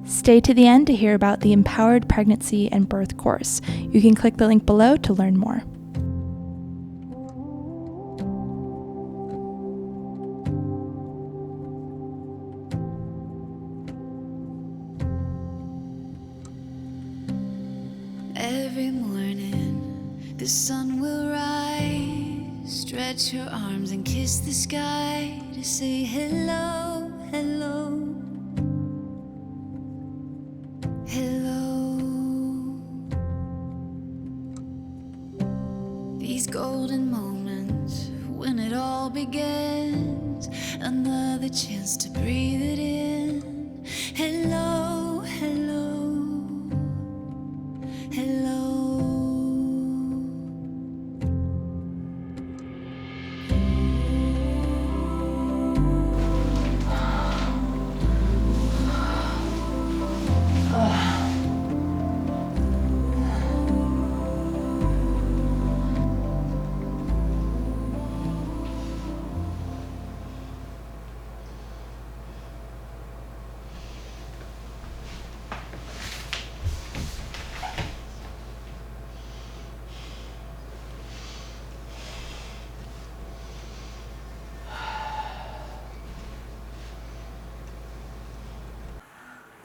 Stay to the end to hear about the Empowered Pregnancy and Birth course. You can click the link below to learn more. Every morning the sun will rise, stretch your arms and kiss the sky to say hello, hello, hello. These golden moments when it all begins, another chance to breathe it in. Hello, hello, hello.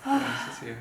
Nice to see you.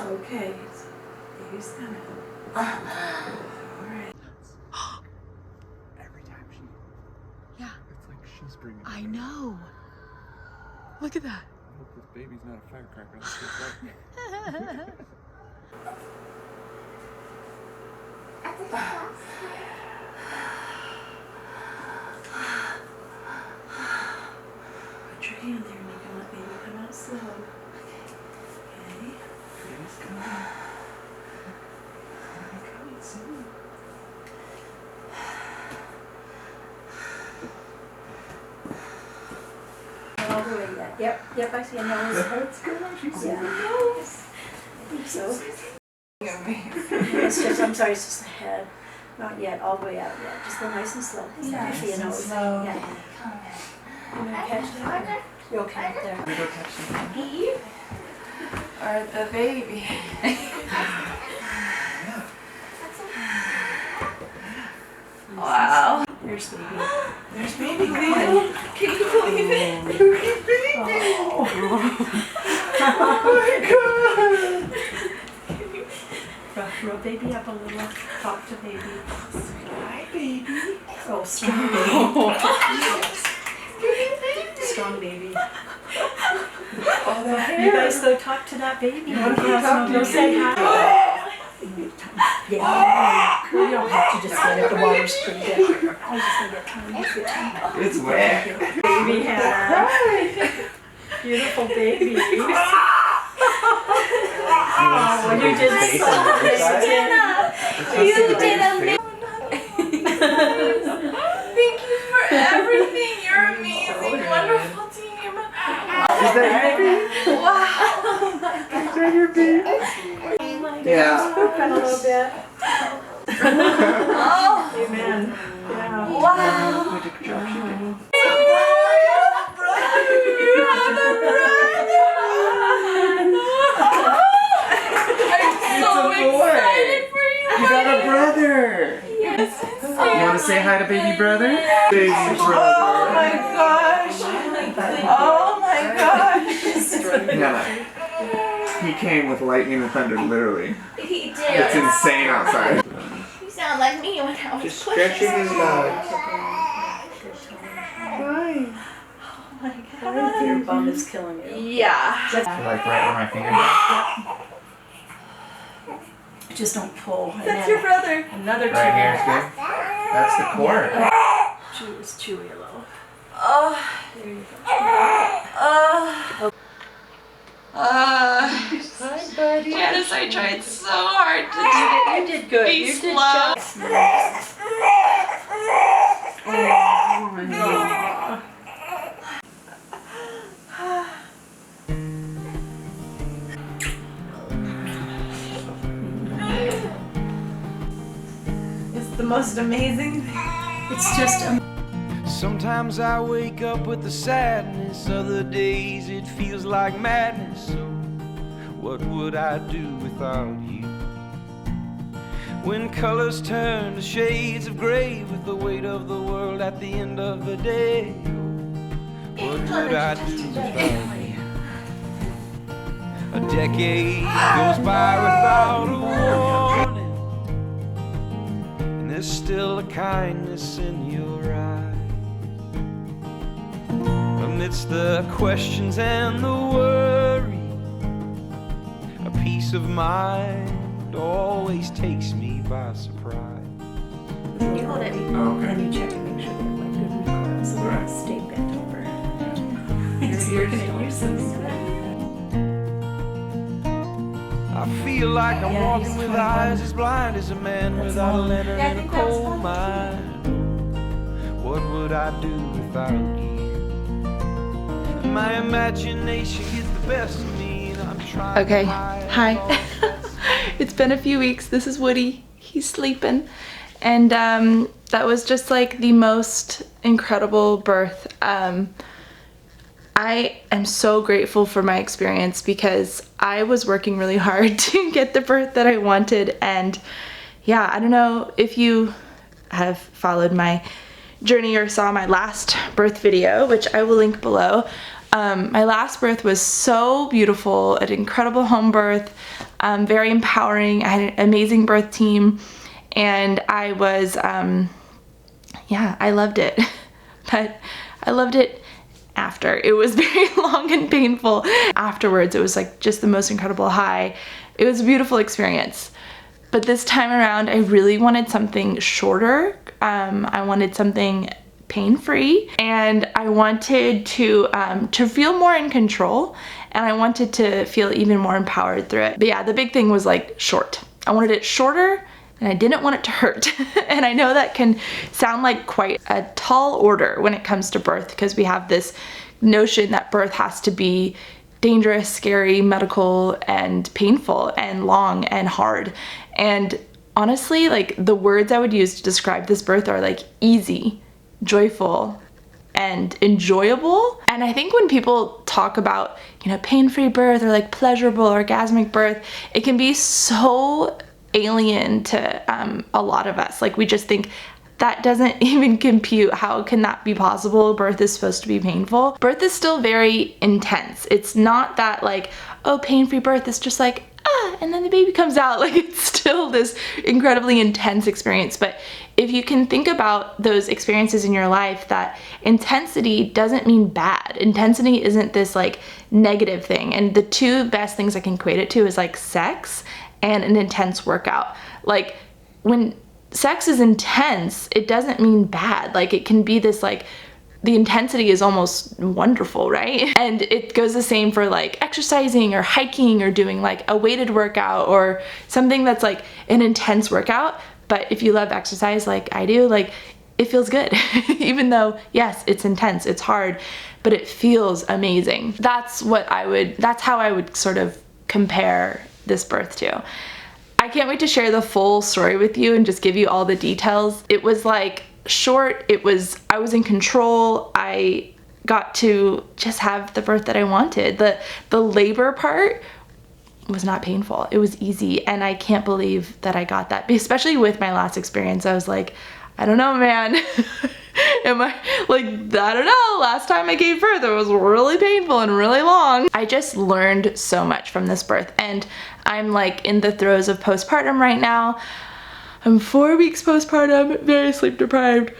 Okay. Baby's coming. Alright. Every time she. Yeah. It's like she's bringing. I know. Look at that. I hope this baby's not a firecracker. That's just like. Put your hand there and you can let baby come out slow. Okay. Baby's coming. Baby's coming soon. Not all the way yet. Yep, I see a nose. That's good. She's Yeah. so I think so. It's just, I'm sorry, it's just the head. Not yet, all the way out yet. Just go nice and slow. I see a nose. Yeah. You gonna catch it? You're okay up there. We go catch them. Or the baby. Wow. There's baby. There's baby Cleo. Can you believe it? There's baby Cleo. Oh my god. Roll baby up a little. Talk to baby. Hi, baby. Oh, strong baby. Strong baby. Oh, the hair. You guys go talk to that baby. What if you talk to Go your say baby? hi. Yeah. You don't have to just get it. The water's pretty good. I just need a tiny bit. It's wet. Baby Hannah. Beautiful baby. Oh, you did so good. You did amazing. Thank you for everything. You're amazing. Wonderful team. Is that your baby? Wow. Is that your baby? Yeah. Open a little bit. Oh. Amen. Yeah. Wow. We did a good job. She did. You have a brother. I'm so excited for you. You got a brother. Yes. You want to say hi to baby brother? Baby brother. Oh my gosh. Oh my gosh. Yeah. He came with lightning and thunder, literally. He did. It's insane outside. You sound like me when I was Just pushing. stretching his legs. Oh my god. Your bum is killing you. Yeah. Like right where my finger is. Just don't pull. And That's then your brother. Another Right here is chew. good. That's the core. Chew is chewy a little. Oh. There you go. Hi, buddy. Janice, I tried so hard to You did good. be You did slow. just nice. Oh, It's the most amazing thing. it's just a Sometimes I wake up with the sadness, other days it feels like madness. So what would I do without you? When colors turn to shades of gray, with the weight of the world at the end of the day, what would I do without you? A decade goes by without a warning, and there's still a kindness in your eyes. Amidst the questions and the worry, a peace of mind always takes me by surprise. You hold it. Oh, okay. And you check to make sure they're like good recoil, so they're not stay bent over. You're gonna use them. I feel like I'm Yeah, walking he's with 21. eyes as blind as a man That's without a long. lantern Yeah, I in a think that's coal fun. mine. What would I do without you? My imagination gets the best of me, and I'm trying Okay, to hide hi. all that's It's been a few weeks. This is Woody. He's sleeping. And that was just like the most incredible birth. I am so grateful for my experience because I was working really hard to get the birth that I wanted. And yeah, I don't know if you have followed my journey or saw my last birth video, which I will link below. My last birth was so beautiful, an incredible home birth. very empowering. I had an amazing birth team, and I was, yeah, I loved it. But I loved it after. It was very long and painful. Afterwards, it was like just the most incredible high. It was a beautiful experience. But this time around, I really wanted something shorter. I wanted something pain-free, and I wanted to feel more in control, and I wanted to feel even more empowered through it. But yeah, the big thing was like short. I wanted it shorter, and I didn't want it to hurt. And I know that can sound like quite a tall order when it comes to birth, because we have this notion that birth has to be dangerous, scary, medical, and painful, and long, and hard. And honestly, like, the words I would use to describe this birth are like easy, joyful, and enjoyable. And I think when people talk about, you know, pain-free birth or like pleasurable, orgasmic birth, it can be so alien to a lot of us. Like, we just think that doesn't even compute. How can that be possible? Birth is supposed to be painful. Birth is still very intense. It's not that like, oh, pain-free birth is just like, and then the baby comes out. Like, it's still this incredibly intense experience. But if you can think about those experiences in your life, that intensity doesn't mean bad. Intensity isn't this like negative thing. And the two best things I can equate it to is like sex and an intense workout. Like, when sex is intense, it doesn't mean bad. Like, it can be this like, the intensity is almost wonderful, right? And it goes the same for like exercising or hiking or doing like a weighted workout or something that's like an intense workout. But if you love exercise like I do, like, it feels good. Even though, yes, it's intense, it's hard, but it feels amazing. That's how I would sort of compare this birth to. I can't wait to share the full story with you and just give you all the details. It was like short, I was in control. I got to just have the birth that I wanted. The labor part was not painful. It was easy, and I can't believe that I got that. Especially with my last experience, I was like, I don't know, man. Am I like, I don't know, last time I gave birth, it was really painful and really long. I just learned so much from this birth, and I'm like in the throes of postpartum right now. I'm 4 weeks postpartum, very sleep deprived,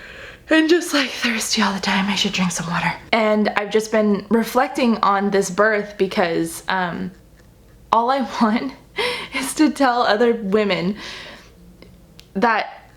and just like thirsty all the time. I should drink some water. And I've just been reflecting on this birth because all I want is to tell other women that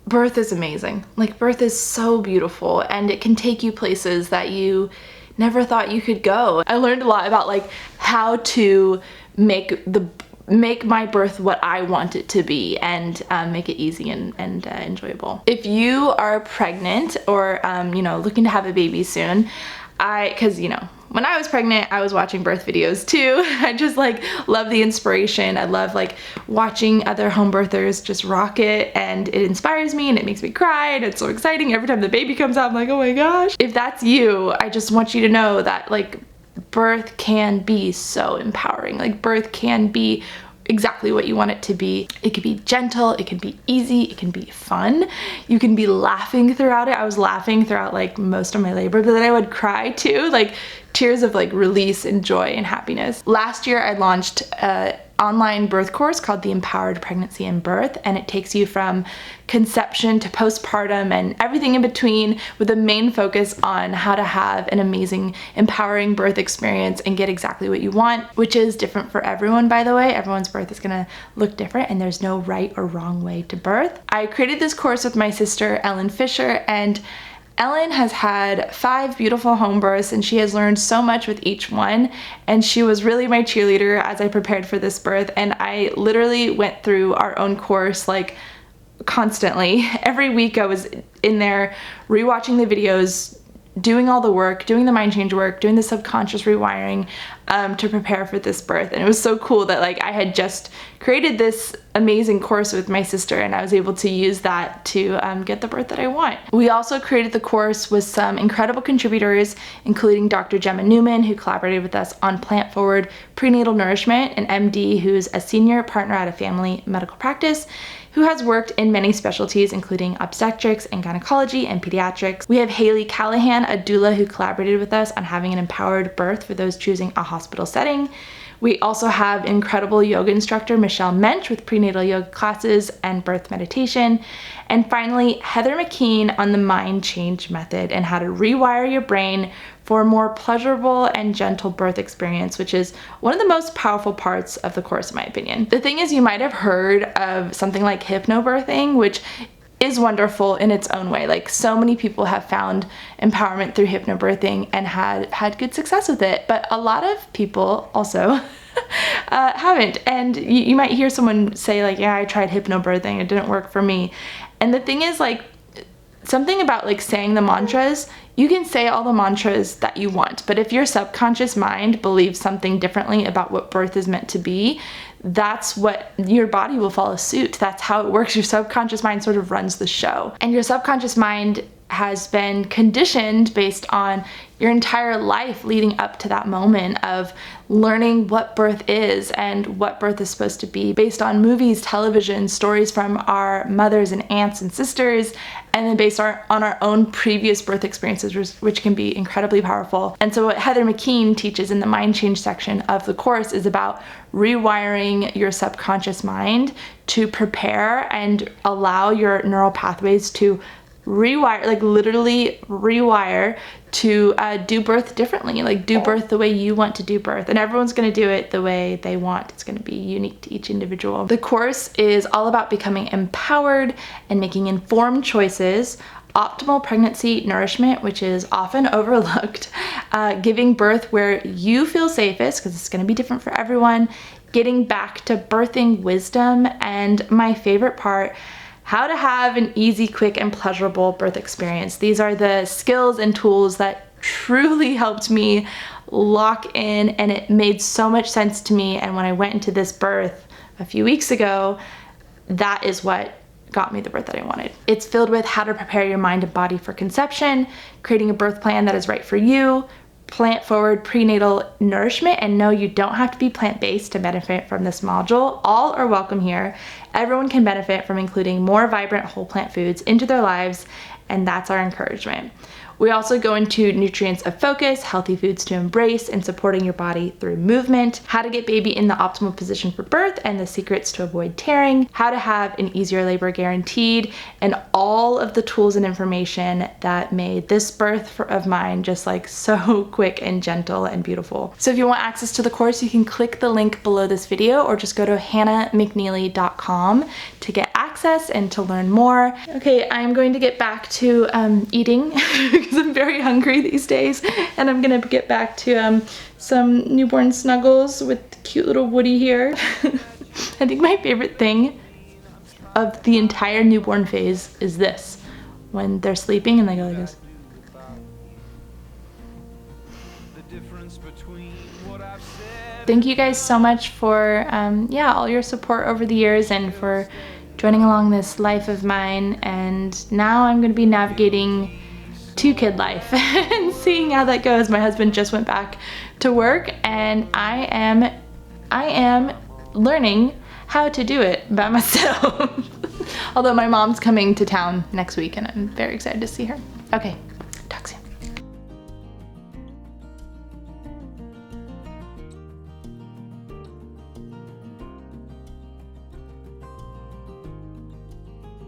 birth is amazing. Like, birth is so beautiful, and it can take you places that you never thought you could go. I learned a lot about like how to make my birth what I want it to be, and make it easy and enjoyable. If you are pregnant or you know, looking to have a baby soon, because you know, when I was pregnant, I was watching birth videos too. I just like love the inspiration. I love like watching other home birthers just rock it, and it inspires me and it makes me cry, and it's so exciting. Every time the baby comes out, I'm like, oh my gosh. If that's you, I just want you to know that like birth can be so empowering. Like, birth can be exactly what you want it to be. It can be gentle, it can be easy, it can be fun. You can be laughing throughout it. I was laughing throughout like most of my labor, but then I would cry too, like tears of like release and joy and happiness. Last year I launched an online birth course called The Empowered Pregnancy and Birth, and it takes you from conception to postpartum and everything in between, with a main focus on how to have an amazing, empowering birth experience and get exactly what you want, which is different for everyone, by the way. Everyone's birth is gonna look different, and there's no right or wrong way to birth. I created this course with my sister, Ellen Fisher, and Ellen has had 5 beautiful home births, and she has learned so much with each one, and she was really my cheerleader as I prepared for this birth. And I literally went through our own course like constantly. Every week I was in there rewatching the videos, doing all the work, doing the mind change work, doing the subconscious rewiring to prepare for this birth. And it was so cool that like I had just created this amazing course with my sister, and I was able to use that to get the birth that I want. We also created the course with some incredible contributors, including Dr. Gemma Newman, who collaborated with us on Plant Forward Prenatal Nourishment, an MD who's a senior partner at a family medical practice, who has worked in many specialties, including obstetrics and gynecology and pediatrics. We have Haley Callahan, a doula, who collaborated with us on having an empowered birth for those choosing a hospital setting. We also have incredible yoga instructor Michelle Mensch with prenatal yoga classes and birth meditation. And finally, Heather McKean on the mind change method and how to rewire your brain for a more pleasurable and gentle birth experience, which is one of the most powerful parts of the course in my opinion. The thing is, you might have heard of something like hypnobirthing, which is wonderful in its own way. Like, so many people have found empowerment through hypnobirthing and had good success with it, but a lot of people also haven't. And you might hear someone say like, yeah, I tried hypnobirthing, it didn't work for me. And the thing is, like, something about like saying the mantras, you can say all the mantras that you want, but if your subconscious mind believes something differently about what birth is meant to be, that's what your body will follow suit. That's how it works. Your subconscious mind sort of runs the show. And your subconscious mind has been conditioned based on your entire life leading up to that moment of learning what birth is and what birth is supposed to be based on movies, television, stories from our mothers and aunts and sisters, and then based on our own previous birth experiences, which can be incredibly powerful. And so what Heather McKean teaches in the mind change section of the course is about rewiring your subconscious mind to prepare and allow your neural pathways to rewire, like literally rewire to do birth differently, like do birth the way you want to do birth. And everyone's going to do it the way they want. It's going to be unique to each individual. The course is all about becoming empowered and making informed choices, optimal pregnancy nourishment, which is often overlooked, giving birth where you feel safest, because it's going to be different for everyone, getting back to birthing wisdom, and my favorite part, how to have an easy, quick, and pleasurable birth experience. These are the skills and tools that truly helped me lock in, and it made so much sense to me. And when I went into this birth a few weeks ago, that is what got me the birth that I wanted. It's filled with how to prepare your mind and body for conception, creating a birth plan that is right for you, plant-forward prenatal nourishment, and no, you don't have to be plant-based to benefit from this module. All are welcome here. Everyone can benefit from including more vibrant whole plant foods into their lives, and that's our encouragement. We also go into nutrients of focus, healthy foods to embrace, and supporting your body through movement, how to get baby in the optimal position for birth and the secrets to avoid tearing, how to have an easier labor guaranteed, and all of the tools and information that made this birth of mine just like so quick and gentle and beautiful. So if you want access to the course, you can click the link below this video or just go to hannahmcneely.com to get access and to learn more. Okay, I'm going to get back to eating because I'm very hungry these days, and I'm gonna get back to some newborn snuggles with cute little Woody here. I think my favorite thing of the entire newborn phase is this, when they're sleeping and they go like this. Thank you guys so much for all your support over the years and for joining along this life of mine. And now I'm going to be navigating two-kid life and seeing how that goes. My husband just went back to work, and I am learning how to do it by myself. Although my mom's coming to town next week and I'm very excited to see her. Okay,